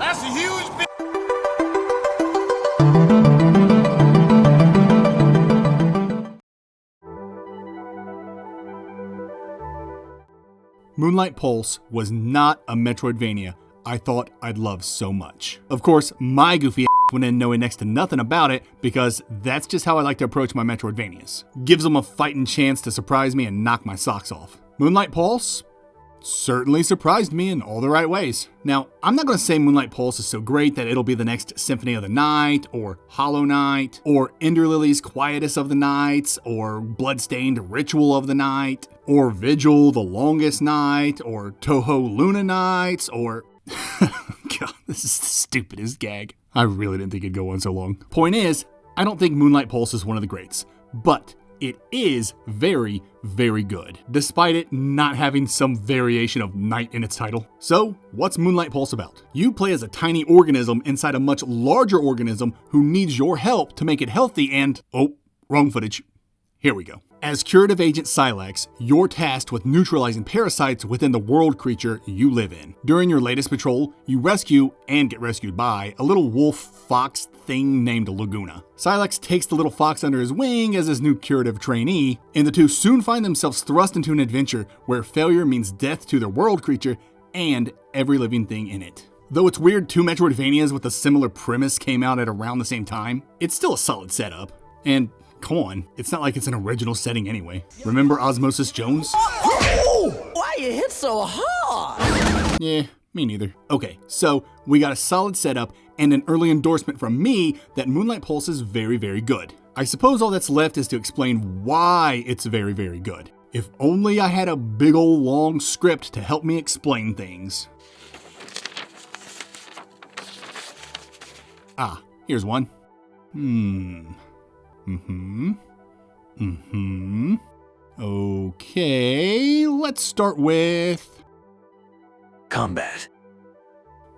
That's a huge bit. Moonlight Pulse was not a Metroidvania I thought I'd love so much. Of course, my goofy went in knowing next to nothing about it because that's just how I like to approach my Metroidvanias. Gives them a fighting chance to surprise me and knock my socks off. Moonlight Pulse certainly surprised me in all the right ways. Now, I'm not going to say Moonlight Pulse is so great that it'll be the next Symphony of the Night, or Hollow Knight, or Enderlily's Quietus of the Nights, or Bloodstained Ritual of the Night, or Vigil the Longest Night, or Toho Luna Nights, or... God, this is the stupidest gag. I really didn't think it'd go on so long. Point is, I don't think Moonlight Pulse is one of the greats, but it is very, very good, despite it not having some variation of night in its title. So, what's Moonlight Pulse about? You play as a tiny organism inside a much larger organism who needs your help to make it healthy and... Oh, wrong footage. Here we go. As Curative Agent Silex, you're tasked with neutralizing parasites within the world creature you live in. During your latest patrol, you rescue, and get rescued by, a little wolf-fox thing named Laguna. Silex takes the little fox under his wing as his new curative trainee, and the two soon find themselves thrust into an adventure where failure means death to their world creature and every living thing in it. Though it's weird two Metroidvanias with a similar premise came out at around the same time, it's still a solid setup. And come on, it's not like it's an original setting anyway. Remember Osmosis Jones? Why you hit so hard? Yeah, me neither. Okay, so we got a solid setup and an early endorsement from me that Moonlight Pulse is very, very good. I suppose all that's left is to explain why it's very, very good. If only I had a big ol' long script to help me explain things. Ah, here's one. Okay, let's start with... combat.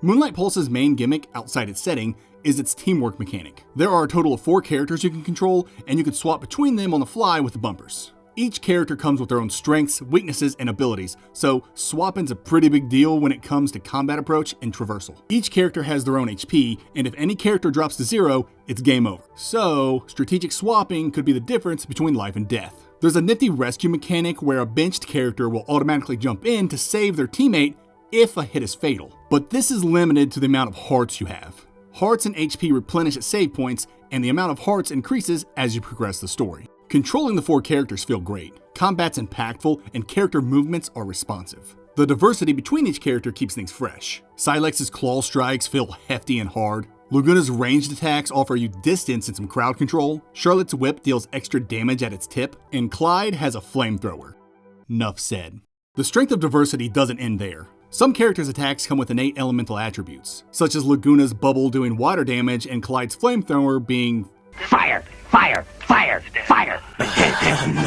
Moonlight Pulse's main gimmick outside its setting is its teamwork mechanic. There are a total of 4 characters you can control, and you can swap between them on the fly with the bumpers. Each character comes with their own strengths, weaknesses, and abilities, so swapping's a pretty big deal when it comes to combat approach and traversal. Each character has their own HP, and if any character drops to 0, it's game over. So, strategic swapping could be the difference between life and death. There's a nifty rescue mechanic where a benched character will automatically jump in to save their teammate if a hit is fatal. But this is limited to the amount of hearts you have. Hearts and HP replenish at save points, and the amount of hearts increases as you progress the story. Controlling the 4 characters feel great. Combat's impactful, and character movements are responsive. The diversity between each character keeps things fresh. Silex's claw strikes feel hefty and hard. Laguna's ranged attacks offer you distance and some crowd control. Charlotte's whip deals extra damage at its tip, and Clyde has a flamethrower. Nuff said. The strength of diversity doesn't end there. Some characters' attacks come with innate elemental attributes, such as Laguna's bubble doing water damage and Clyde's flamethrower being fire, fire, fire, fire.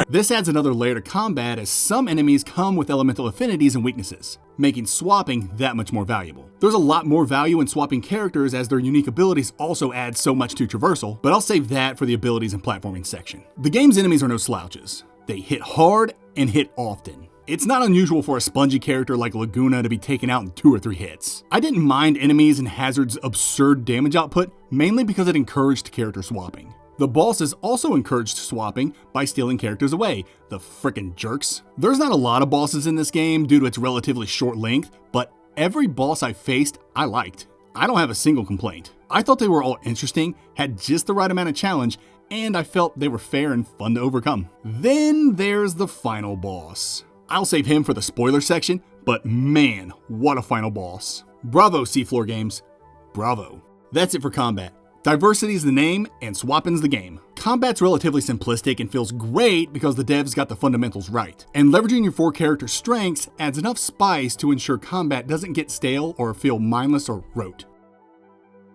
This adds another layer to combat as some enemies come with elemental affinities and weaknesses, making swapping that much more valuable. There's a lot more value in swapping characters as their unique abilities also add so much to traversal, but I'll save that for the abilities and platforming section. The game's enemies are no slouches. They hit hard and hit often. It's not unusual for a spongy character like Laguna to be taken out in 2 or 3 hits. I didn't mind enemies and Hazard's absurd damage output, mainly because it encouraged character swapping. The bosses also encouraged swapping by stealing characters away, the frickin' jerks. There's not a lot of bosses in this game due to its relatively short length, but every boss I faced, I liked. I don't have a single complaint. I thought they were all interesting, had just the right amount of challenge, and I felt they were fair and fun to overcome. Then there's the final boss. I'll save him for the spoiler section, but man, what a final boss. Bravo, Seafloor Games. Bravo. That's it for combat. Diversity's the name, and swapping's the game. Combat's relatively simplistic and feels great because the devs got the fundamentals right. And leveraging your 4 character strengths adds enough spice to ensure combat doesn't get stale or feel mindless or rote.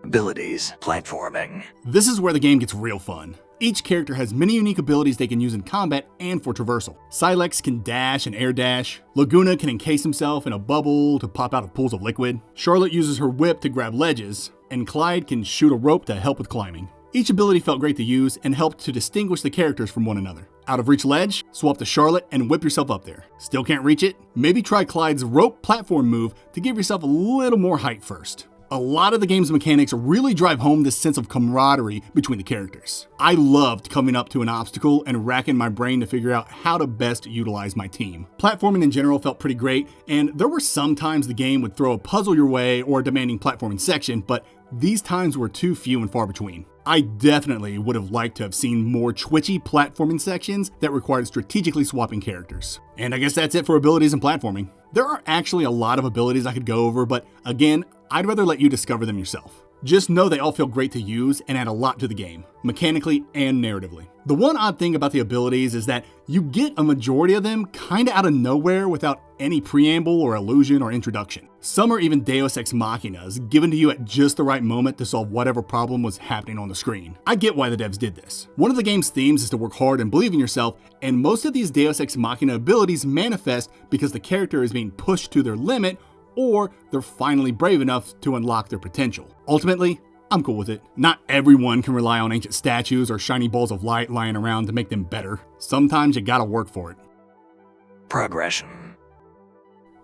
Abilities. Platforming. This is where the game gets real fun. Each character has many unique abilities they can use in combat and for traversal. Silex can dash and air dash. Laguna can encase himself in a bubble to pop out of pools of liquid. Charlotte uses her whip to grab ledges, and Clyde can shoot a rope to help with climbing. Each ability felt great to use and helped to distinguish the characters from one another. Out of reach ledge, swap to Charlotte and whip yourself up there. Still can't reach it? Maybe try Clyde's rope platform move to give yourself a little more height first. A lot of the game's mechanics really drive home this sense of camaraderie between the characters. I loved coming up to an obstacle and racking my brain to figure out how to best utilize my team. Platforming in general felt pretty great, and there were some times the game would throw a puzzle your way or a demanding platforming section, but these times were too few and far between. I definitely would have liked to have seen more twitchy platforming sections that required strategically swapping characters. And I guess that's it for abilities and platforming. There are actually a lot of abilities I could go over, but again, I'd rather let you discover them yourself. Just know they all feel great to use and add a lot to the game, mechanically and narratively. The one odd thing about the abilities is that you get a majority of them kinda out of nowhere without any preamble or allusion or introduction. Some are even Deus Ex Machinas, given to you at just the right moment to solve whatever problem was happening on the screen. I get why the devs did this. One of the game's themes is to work hard and believe in yourself, and most of these Deus Ex Machina abilities manifest because the character is being pushed to their limit or they're finally brave enough to unlock their potential. Ultimately, I'm cool with it. Not everyone can rely on ancient statues or shiny balls of light lying around to make them better. Sometimes you gotta work for it. Progression.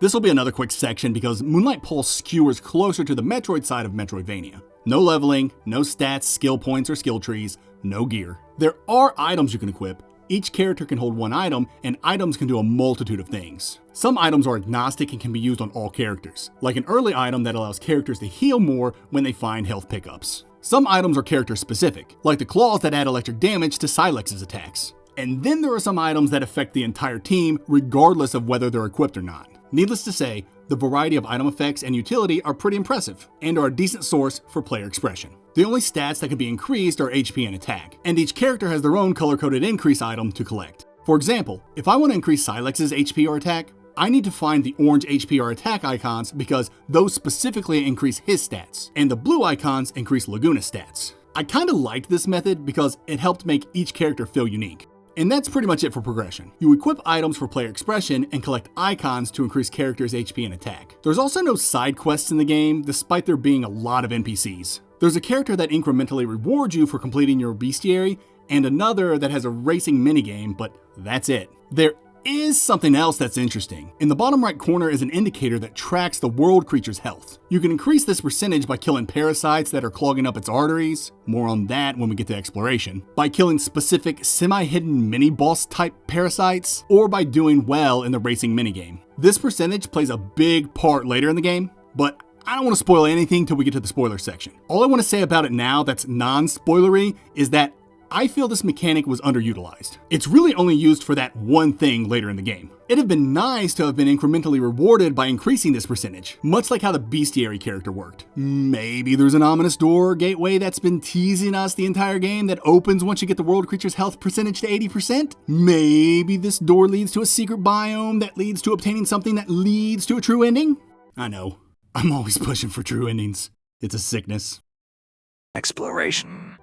This will be another quick section because Moonlight Pulse skewers closer to the Metroid side of Metroidvania. No leveling, no stats, skill points, or skill trees, no gear. There are items you can equip. Each character can hold one item, and items can do a multitude of things. Some items are agnostic and can be used on all characters, like an early item that allows characters to heal more when they find health pickups. Some items are character specific, like the claws that add electric damage to Silex's attacks. And then there are some items that affect the entire team, regardless of whether they're equipped or not. Needless to say, the variety of item effects and utility are pretty impressive, and are a decent source for player expression. The only stats that can be increased are HP and attack, and each character has their own color-coded increase item to collect. For example, if I want to increase Silex's HP or attack, I need to find the orange HP or attack icons because those specifically increase his stats, and the blue icons increase Laguna's stats. I kinda liked this method because it helped make each character feel unique. And that's pretty much it for progression. You equip items for player expression and collect icons to increase characters' HP and attack. There's also no side quests in the game, despite there being a lot of NPCs. There's a character that incrementally rewards you for completing your bestiary, and another that has a racing minigame, but that's it. There is something else that's interesting. In the bottom right corner is an indicator that tracks the world creature's health. You can increase this percentage by killing parasites that are clogging up its arteries, more on that when we get to exploration, by killing specific semi-hidden mini-boss type parasites, or by doing well in the racing minigame. This percentage plays a big part later in the game, but I don't want to spoil anything till we get to the spoiler section. All I want to say about it now that's non-spoilery is that I feel this mechanic was underutilized. It's really only used for that one thing later in the game. It'd have been nice to have been incrementally rewarded by increasing this percentage, much like how the bestiary character worked. Maybe there's an ominous door or gateway that's been teasing us the entire game that opens once you get the world creature's health percentage to 80%. Maybe this door leads to a secret biome that leads to obtaining something that leads to a true ending. I know, I'm always pushing for true endings. It's a sickness. Exploration.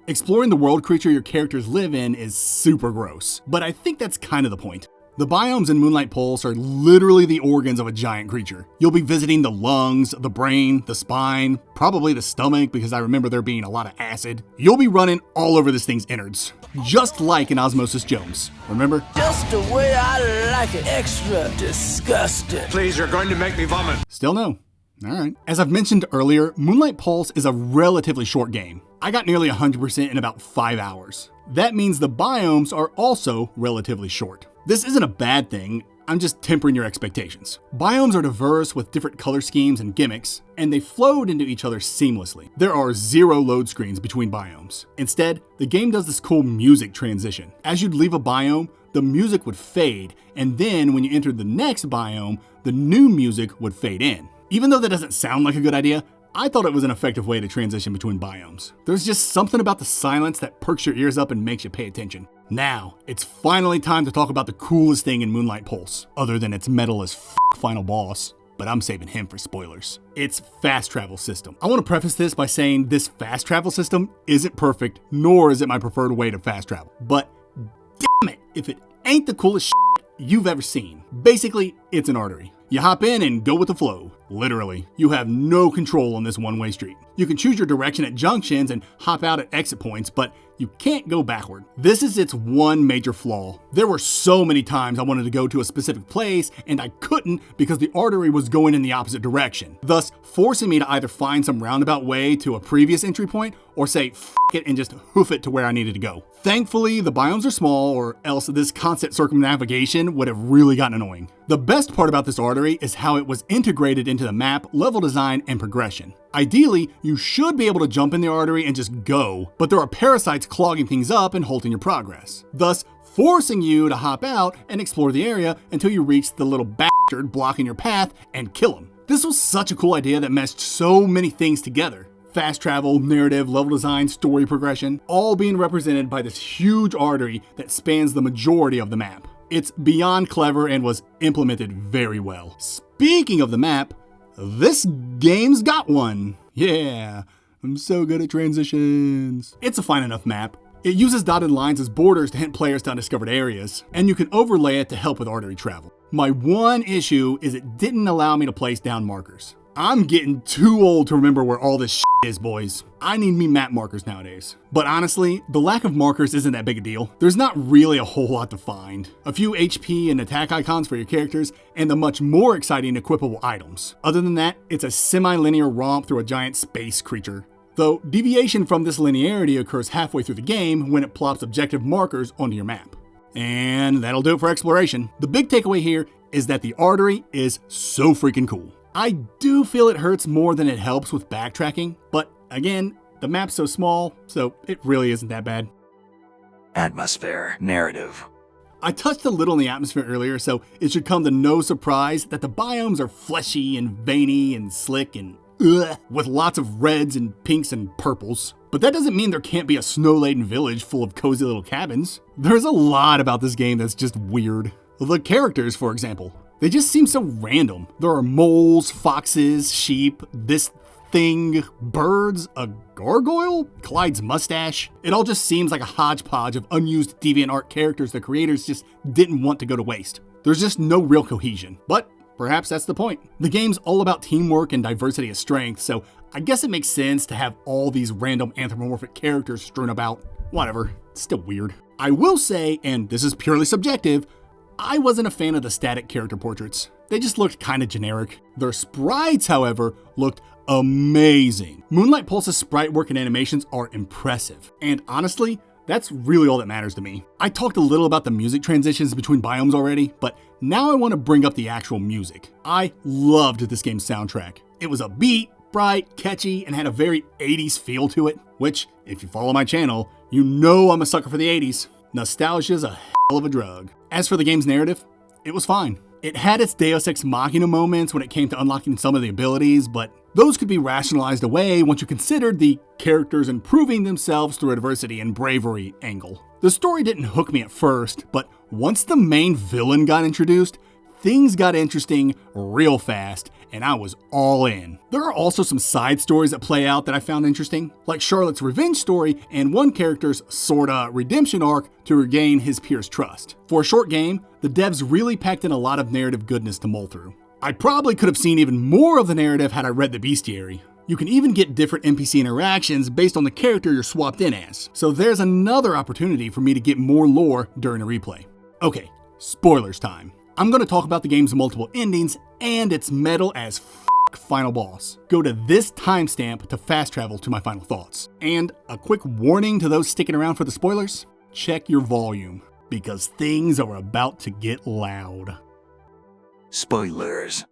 Exploring the world creature your characters live in is super gross, but I think that's kind of the point. The biomes in Moonlight Pulse are literally the organs of a giant creature. You'll be visiting the lungs, the brain, the spine, probably the stomach because I remember there being a lot of acid. You'll be running all over this thing's innards, just like in Osmosis Jones. Remember? Just the way I like it, extra disgusting. Please, you're going to make me vomit. Still no. Alright. As I've mentioned earlier, Moonlight Pulse is a relatively short game. I got nearly 100% in about 5 hours. That means the biomes are also relatively short. This isn't a bad thing, I'm just tempering your expectations. Biomes are diverse with different color schemes and gimmicks, and they flowed into each other seamlessly. There are 0 load screens between biomes. Instead, the game does this cool music transition. As you'd leave a biome, the music would fade, and then when you entered the next biome, the new music would fade in. Even though that doesn't sound like a good idea, I thought it was an effective way to transition between biomes. There's just something about the silence that perks your ears up and makes you pay attention. Now, it's finally time to talk about the coolest thing in Moonlight Pulse, other than its metal as final boss, but I'm saving him for spoilers. Its fast travel system. I want to preface this by saying this fast travel system isn't perfect, nor is it my preferred way to fast travel. But damn it, if it ain't the coolest you've ever seen. Basically, it's an artery. You hop in and go with the flow. Literally, you have no control on this one-way street. You can choose your direction at junctions and hop out at exit points, but you can't go backward. This is its one major flaw. There were so many times I wanted to go to a specific place and I couldn't because the artery was going in the opposite direction, thus forcing me to either find some roundabout way to a previous entry point or say f it and just hoof it to where I needed to go. Thankfully, the biomes are small, or else this constant circumnavigation would have really gotten annoying. The best part about this artery is how it was integrated into the map, level design, and progression. Ideally, you should be able to jump in the artery and just go, but there are parasites clogging things up and halting your progress, thus forcing you to hop out and explore the area until you reach the little bastard blocking your path and kill him. This was such a cool idea that meshed so many things together. Fast travel, narrative, level design, story progression, all being represented by this huge artery that spans the majority of the map. It's beyond clever and was implemented very well. Speaking of the map, this game's got one. Yeah, I'm so good at transitions. It's a fine enough map. It uses dotted lines as borders to hint players to undiscovered areas, and you can overlay it to help with artery travel. My one issue is it didn't allow me to place down markers. I'm getting too old to remember where all this shit is, boys. I need me map markers nowadays. But honestly, the lack of markers isn't that big a deal. There's not really a whole lot to find. A few HP and attack icons for your characters, and the much more exciting equipable items. Other than that, it's a semi-linear romp through a giant space creature. Though deviation from this linearity occurs halfway through the game when it plops objective markers onto your map. And that'll do it for exploration. The big takeaway here is that the artery is so freaking cool. I do feel it hurts more than it helps with backtracking, but again, the map's so small, so it really isn't that bad. Atmosphere. Narrative. I touched a little on the atmosphere earlier, so it should come to no surprise that the biomes are fleshy and veiny and slick and with lots of reds and pinks and purples. But that doesn't mean there can't be a snow-laden village full of cozy little cabins. There's a lot about this game that's just weird. The characters, for example. They just seem so random. There are moles, foxes, sheep, this thing, birds, a gargoyle, Clyde's mustache. It all just seems like a hodgepodge of unused DeviantArt characters the creators just didn't want to go to waste. There's just no real cohesion, but perhaps that's the point. The game's all about teamwork and diversity of strength, so I guess it makes sense to have all these random anthropomorphic characters strewn about. Whatever, it's still weird. I will say, and this is purely subjective, I wasn't a fan of the static character portraits. They just looked kind of generic. Their sprites, however, looked amazing. Moonlight Pulse's sprite work and animations are impressive. And honestly, that's really all that matters to me. I talked a little about the music transitions between biomes already, but now I want to bring up the actual music. I loved this game's soundtrack. It was upbeat, bright, catchy, and had a very 80s feel to it, which, if you follow my channel, you know I'm a sucker for the 80s. Nostalgia's a hell of a drug. As for the game's narrative, it was fine. It had its Deus Ex Machina moments when it came to unlocking some of the abilities, but those could be rationalized away once you considered the characters improving themselves through adversity and bravery angle. The story didn't hook me at first, but once the main villain got introduced, things got interesting real fast, and I was all in. There are also some side stories that play out that I found interesting, like Charlotte's revenge story and one character's sorta redemption arc to regain his peers' trust. For a short game, the devs really packed in a lot of narrative goodness to mull through. I probably could have seen even more of the narrative had I read the bestiary. You can even get different NPC interactions based on the character you're swapped in as, so there's another opportunity for me to get more lore during a replay. Okay, spoilers time. I'm going to talk about the game's multiple endings and its metal as final boss. Go to this timestamp to fast travel to my final thoughts. And a quick warning to those sticking around for the spoilers, check your volume, because things are about to get loud. Spoilers.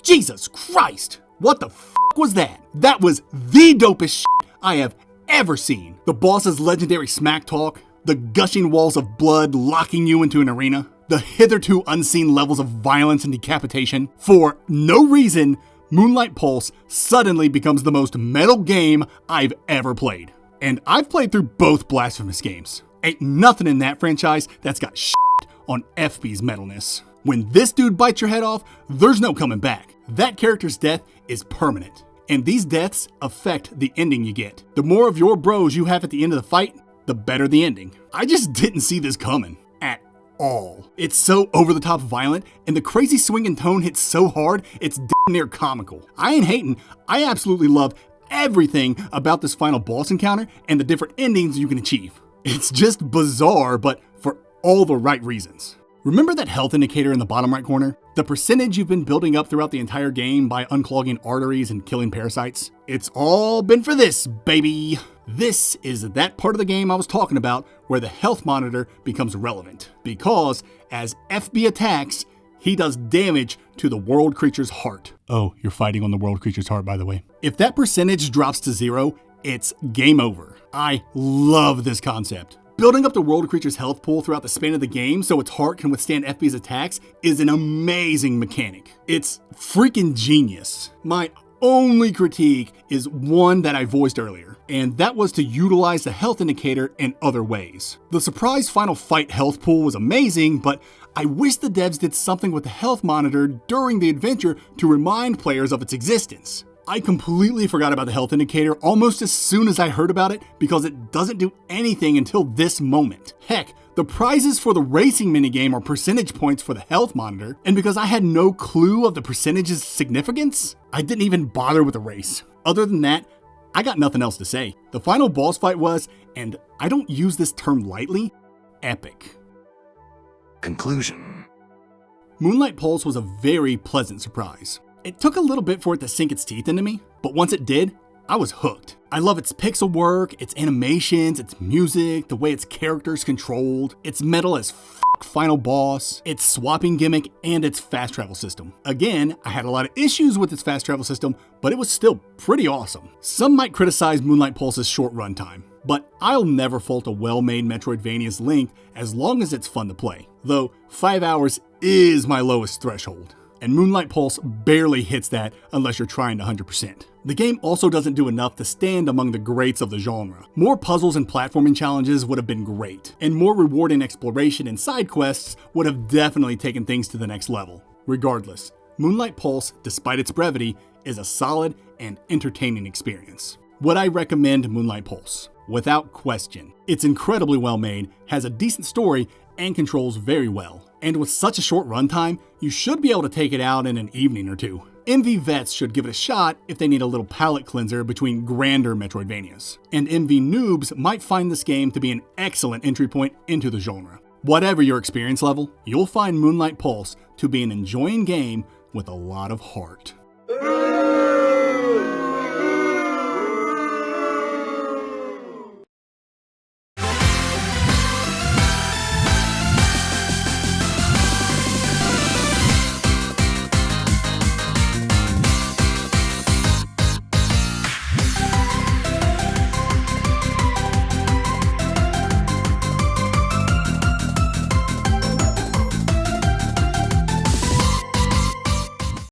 Jesus Christ! What the f was that? That was the dopest shit I have ever seen. The boss's legendary smack talk, the gushing walls of blood locking you into an arena, the hitherto unseen levels of violence and decapitation. For no reason, Moonlight Pulse suddenly becomes the most metal game I've ever played. And I've played through both Blasphemous games. Ain't nothing in that franchise that's got shit on Efbee's metalness. When this dude bites your head off, there's no coming back. That character's death is permanent. And these deaths affect the ending you get. The more of your bros you have at the end of the fight, the better the ending. I just didn't see this coming at all. It's so over-the-top violent, and the crazy swing and tone hits so hard, it's damn near comical. I ain't hating, I absolutely love everything about this final boss encounter and the different endings you can achieve. It's just bizarre, but for all the right reasons. Remember that health indicator in the bottom right corner? The percentage you've been building up throughout the entire game by unclogging arteries and killing parasites? It's all been for this, baby! This is that part of the game I was talking about where the health monitor becomes relevant. Because as Efbee attacks, he does damage to the world creature's heart. Oh, you're fighting on the world creature's heart, by the way. If that percentage drops to 0, it's game over. I love this concept. Building up the world creature's health pool throughout the span of the game so its heart can withstand Efbee's attacks is an amazing mechanic. It's freaking genius. My only critique is one that I voiced earlier, and that was to utilize the health indicator in other ways. The surprise final fight health pool was amazing, but I wish the devs did something with the health monitor during the adventure to remind players of its existence. I completely forgot about the health indicator almost as soon as I heard about it because it doesn't do anything until this moment. Heck, the prizes for the racing minigame are percentage points for the health monitor, and because I had no clue of the percentage's significance, I didn't even bother with the race. Other than that, I got nothing else to say. The final boss fight was, and I don't use this term lightly, epic. Conclusion. Moonlight Pulse was a very pleasant surprise. It took a little bit for it to sink its teeth into me, but once it did, I was hooked. I love its pixel work, its animations, its music, the way its character's controlled, its metal as final boss, its swapping gimmick, and its fast travel system. Again, I had a lot of issues with its fast travel system, but it was still pretty awesome. Some might criticize Moonlight Pulse's short runtime, but I'll never fault a well-made Metroidvania's length as long as it's fun to play. Though 5 hours is my lowest threshold, and Moonlight Pulse barely hits that unless you're trying to 100%. The game also doesn't do enough to stand among the greats of the genre. More puzzles and platforming challenges would have been great, and more rewarding exploration and side quests would have definitely taken things to the next level. Regardless, Moonlight Pulse, despite its brevity, is a solid and entertaining experience. Would I recommend Moonlight Pulse? Without question. It's incredibly well made, has a decent story, and controls very well. And with such a short runtime, you should be able to take it out in an evening or two. MV vets should give it a shot if they need a little palate cleanser between grander Metroidvanias. And MV noobs might find this game to be an excellent entry point into the genre. Whatever your experience level, you'll find Moonlight Pulse to be an enjoying game with a lot of heart.